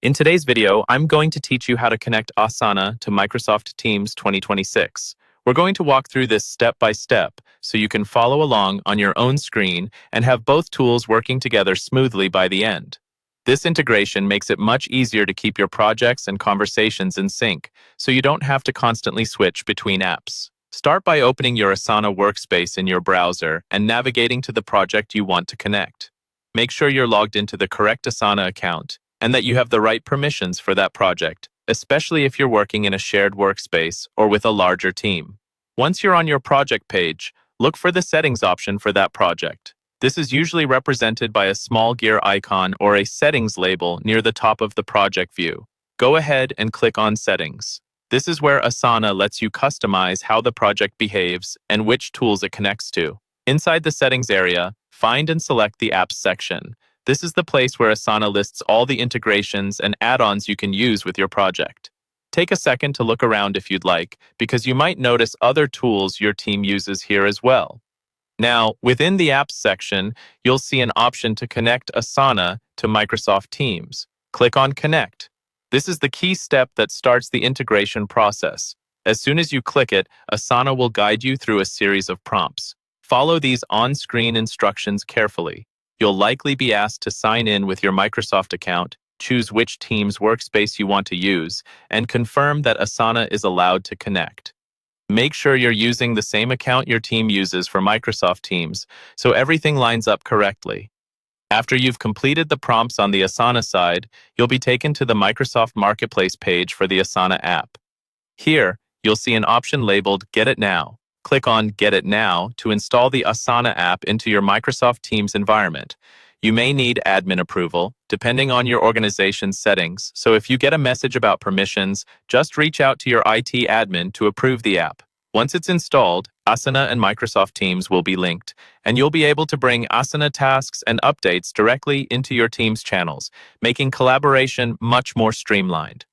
In today's video, I'm going to teach you how to connect Asana to Microsoft Teams 2026. We're going to walk through this step by step so you can follow along on your own screen and have both tools working together smoothly by the end. This integration makes it much easier to keep your projects and conversations in sync, so you don't have to constantly switch between apps. Start by opening your Asana Workspace in your browser and navigating to the project you want to connect. Make sure you're logged into the correct Asana account and that you have the right permissions for that project, especially if you're working in a shared workspace or with a larger team. Once you're on your project page, look for the settings option for that project. This is usually represented by a small gear icon or a settings label near the top of the project view. Go ahead and click on Settings. This is where Asana lets you customize how the project behaves and which tools it connects to. Inside the settings area, find and select the Apps section. This is the place where Asana lists all the integrations and add-ons you can use with your project. Take a second to look around if you'd like, because you might notice other tools your team uses here as well. Now, within the Apps section, you'll see an option to connect Asana to Microsoft Teams. Click on Connect. This is the key step that starts the integration process. As soon as you click it, Asana will guide you through a series of prompts. Follow these on-screen instructions carefully. You'll likely be asked to sign in with your Microsoft account, choose which Teams workspace you want to use, and confirm that Asana is allowed to connect. Make sure you're using the same account your team uses for Microsoft Teams, so everything lines up correctly. After you've completed the prompts on the Asana side, you'll be taken to the Microsoft Marketplace page for the Asana app. Here, you'll see an option labeled Get It Now. Click on Get It Now to install the Asana app into your Microsoft Teams environment. You may need admin approval, depending on your organization's settings, so if you get a message about permissions, just reach out to your IT admin to approve the app. Once it's installed, Asana and Microsoft Teams will be linked, and you'll be able to bring Asana tasks and updates directly into your Teams channels, making collaboration much more streamlined.